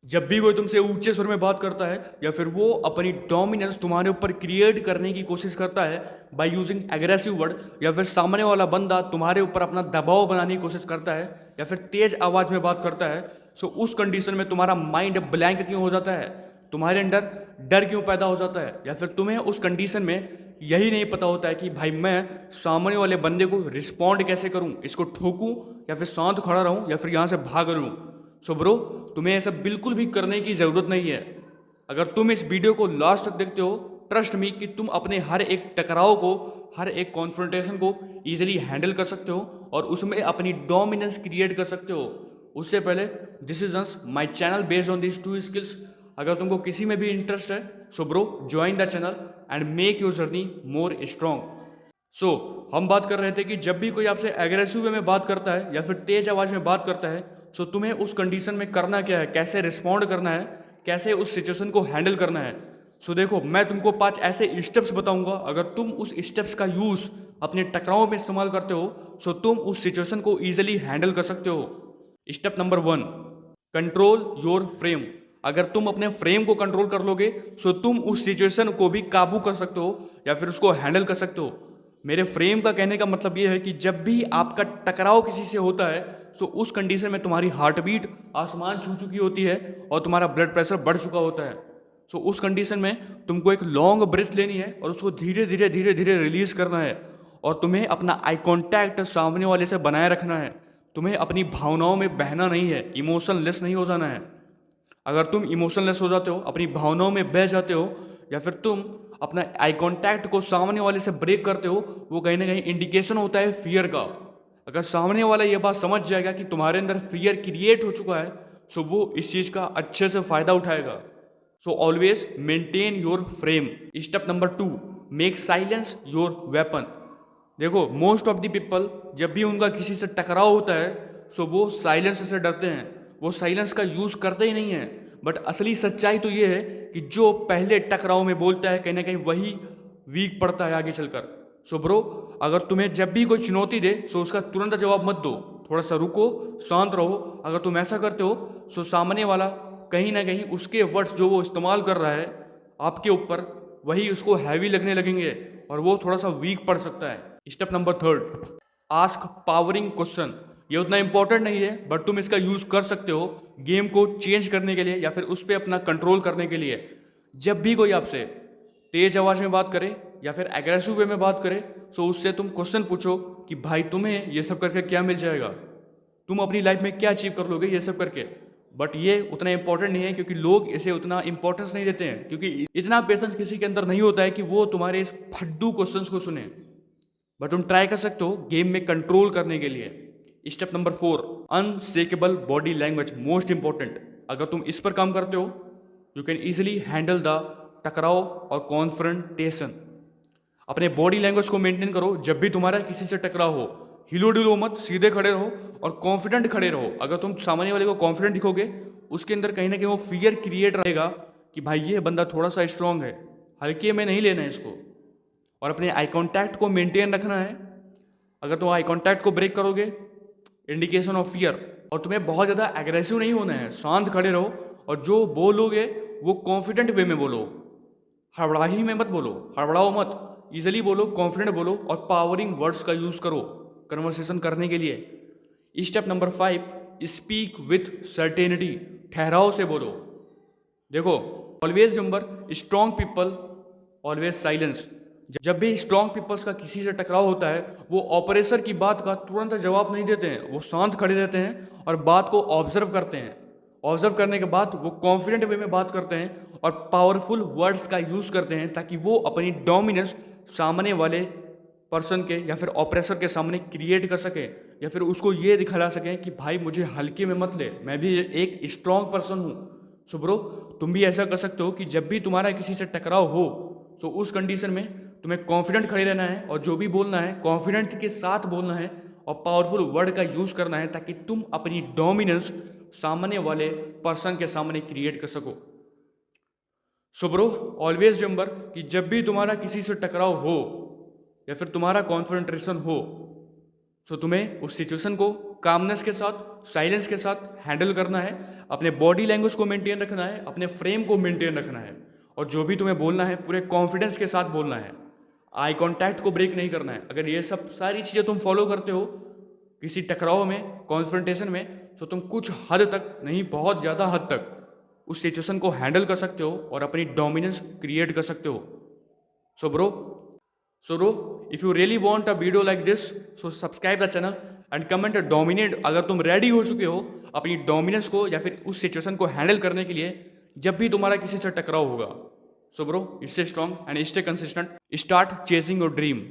जब भी कोई तुमसे ऊंचे सुर में बात करता है या फिर वो अपनी डोमिनेंस तुम्हारे ऊपर क्रिएट करने की कोशिश करता है बाय यूजिंग एग्रेसिव वर्ड, या फिर सामने वाला बंदा तुम्हारे ऊपर अपना दबाव बनाने की कोशिश करता है या फिर तेज आवाज में बात करता है, सो उस कंडीशन में तुम्हारा माइंड ब्लैंक क्यों हो जाता है, तुम्हारे अंदर डर क्यों पैदा हो जाता है, या फिर तुम्हें उस कंडीशन में यही नहीं पता होता है कि भाई मैं सामने वाले बंदे को रिस्पॉन्ड कैसे करूं, इसको ठोकूं या फिर शांत खड़ा रहूं या फिर यहां से भाग लूं। सो ब्रो, तुम्हें ऐसा बिल्कुल भी करने की ज़रूरत नहीं है। अगर तुम इस वीडियो को लास्ट तक देखते हो, ट्रस्ट मी कि तुम अपने हर एक टकराव को, हर एक कॉन्फ्रंटेशन को इजीली हैंडल कर सकते हो और उसमें अपनी डोमिनेंस क्रिएट कर सकते हो। उससे पहले, this is my channel based on this two skills. अगर तुमको किसी में भी इंटरेस्ट है, so bro join the channel and make your journey more strong. So हम बात कर रहे थे कि जब भी कोई आपसे एग्रेसिव वे में बात करता है या फिर तेज आवाज में बात करता है, सो तुम्हें उस कंडीशन में करना क्या है, कैसे रिस्पॉन्ड करना है, कैसे उस सिचुएशन को हैंडल करना है। सो देखो, मैं तुमको 5 ऐसे स्टेप्स बताऊंगा। अगर तुम उस स्टेप्स का यूज अपने टकराव में इस्तेमाल करते हो, सो तुम उस सिचुएशन को ईजिली हैंडल कर सकते हो। Step number 1, control your frame. अगर तुम अपने फ्रेम को कंट्रोल कर लोगे, सो तुम उस सिचुएशन को भी काबू कर सकते हो या फिर उसको हैंडल कर सकते हो। मेरे फ्रेम का कहने का मतलब ये है कि जब भी आपका टकराव किसी से होता है, सो उस कंडीशन में तुम्हारी हार्ट बीट आसमान छू चुकी होती है और तुम्हारा ब्लड प्रेशर बढ़ चुका होता है। सो उस कंडीशन में तुमको एक लॉन्ग ब्रेथ लेनी है और उसको धीरे धीरे धीरे धीरे रिलीज करना है और तुम्हें अपना आई कांटेक्ट सामने वाले से बनाए रखना है। तुम्हें अपनी भावनाओं में बहना नहीं है, इमोशनलेस नहीं हो जाना है। अगर तुम इमोशनलेस हो जाते हो, अपनी भावनाओं में बह जाते हो, या फिर तुम अपना आई कांटेक्ट को सामने वाले से ब्रेक करते हो, वो कहीं ना कहीं इंडिकेशन होता है फियर का। अगर सामने वाला ये बात समझ जाएगा कि तुम्हारे अंदर फियर क्रिएट हो चुका है, सो वो इस चीज़ का अच्छे से फायदा उठाएगा। So always maintain your frame. Step number 2, make silence your weapon. देखो, मोस्ट ऑफ द पीपल जब भी उनका किसी से टकराव होता है, सो वो साइलेंस से डरते हैं, वो साइलेंस का यूज़ करते ही नहीं है। बट असली सच्चाई तो ये है कि जो पहले टकराव में बोलता है, कहीं ना कहीं वही वीक पड़ता है आगे चलकर। सो ब्रो, अगर तुम्हें जब भी कोई चुनौती दे, सो उसका तुरंत जवाब मत दो, थोड़ा सा रुको, शांत रहो। अगर तुम ऐसा करते हो, सो सामने वाला कहीं ना कहीं उसके वर्ड्स जो वो इस्तेमाल कर रहा है आपके ऊपर, वही उसको हैवी लगने लगेंगे और वो थोड़ा सा वीक पड़ सकता है। Step number 3, ask powering question. ये उतना इंपॉर्टेंट नहीं है, बट तुम इसका यूज कर सकते हो गेम को चेंज करने के लिए या फिर उस पर अपना कंट्रोल करने के लिए। जब भी कोई आपसे तेज आवाज में बात करे या फिर एग्रेसिव वे में बात करे, सो उससे तुम क्वेश्चन पूछो कि भाई तुम्हें ये सब करके क्या मिल जाएगा, तुम अपनी लाइफ में क्या अचीव कर लोगे ये सब करके। बट ये उतना इंपॉर्टेंट नहीं है क्योंकि लोग इसे उतना इंपॉर्टेंस नहीं देते हैं, क्योंकि इतना पेशेंस किसी के अंदर नहीं होता है कि वो तुम्हारे इस फड्डू क्वेश्चंस को सुने। बट तुम ट्राई कर सकते हो गेम में कंट्रोल करने के लिए। Step number 4, unshakeable body language, most important. अगर तुम इस पर काम करते हो, you can easily handle the टकराव और कॉन्फ्रंटेशन। अपने बॉडी लैंग्वेज को मेंटेन करो। जब भी तुम्हारा किसी से टकराव हो, हिलो डुलो मत, सीधे खड़े रहो और कॉन्फिडेंट खड़े रहो। अगर तुम सामने वाले को कॉन्फिडेंट दिखोगे, उसके अंदर कहीं ना कहीं वो फियर क्रिएट रहेगा कि भाई ये बंदा थोड़ा सा स्ट्रांग है, हल्के में नहीं लेना है इसको। और अपने आई कांटेक्ट को मेंटेन रखना है। अगर तुम आई कांटेक्ट को ब्रेक करोगे, इंडिकेशन ऑफ फियर। और तुम्हें बहुत ज़्यादा एग्रेसिव नहीं होना है, शांत खड़े रहो और जो बोलोगे वो कॉन्फिडेंट वे में बोलो, हड़बड़ाही में मत बोलो, हड़बड़ाओ मत, इजिली बोलो, कॉन्फिडेंट बोलो और पावरिंग वर्ड्स का यूज़ करो कन्वर्सेशन करने के लिए। Step number 5, speak with certainty. ठहराव से बोलो। देखो, always remember, strong people always silence. जब भी स्ट्रॉन्ग पीपल्स का किसी से टकराव होता है, वो ऑपरेटर की बात का तुरंत जवाब नहीं देते हैं, वो शांत खड़े रहते हैं और बात को ऑब्जर्व करते हैं। ऑब्जर्व करने के बाद वो कॉन्फिडेंट वे में बात करते हैं और पावरफुल वर्ड्स का यूज़ करते हैं ताकि वो अपनी डोमिनेंस सामने वाले पर्सन के या फिर ऑपरेसर के सामने क्रिएट कर सके, या फिर उसको ये दिखला सकें कि भाई मुझे हल्के में मत ले, मैं भी एक स्ट्रॉन्ग पर्सन हूँ। सो ब्रो, तुम भी ऐसा कर सकते हो कि जब भी तुम्हारा किसी से टकराव हो, सो उस कंडीशन में तुम्हें कॉन्फिडेंट खड़े रहना है और जो भी बोलना है कॉन्फिडेंट के साथ बोलना है और पावरफुल वर्ड का यूज़ करना है ताकि तुम अपनी डोमिनेंस सामने वाले पर्सन के सामने क्रिएट कर सको। सो ब्रो, ऑलवेज रिमेंबर कि जब भी तुम्हारा किसी से टकराव हो या फिर तुम्हारा कॉन्फ्रंटेशन हो, सो तुम्हें उस सिचुएशन को कामनेस के साथ, साइलेंस के साथ हैंडल करना है, अपने बॉडी लैंग्वेज को मेंटेन रखना है, अपने फ्रेम को मेंटेन रखना है, और जो भी तुम्हें बोलना है पूरे कॉन्फिडेंस के साथ बोलना है। आई कांटेक्ट को ब्रेक नहीं करना है। अगर ये सब सारी चीज़ें तुम फॉलो करते हो किसी टकराव में, कॉन्फ्रंटेशन में, तो तुम कुछ हद तक, नहीं बहुत ज़्यादा हद तक, उस सिचुएशन को हैंडल कर सकते हो और अपनी डोमिनेंस क्रिएट कर सकते हो। So bro, if you really want a video like this, so subscribe the channel and comment a dominate अगर तुम रेडी हो चुके हो अपनी डोमिनेंस को या फिर उस सिचुएशन को हैंडल करने के लिए जब भी तुम्हारा किसी से टकराव होगा। So bro, stay strong and stay consistent, start chasing your dream.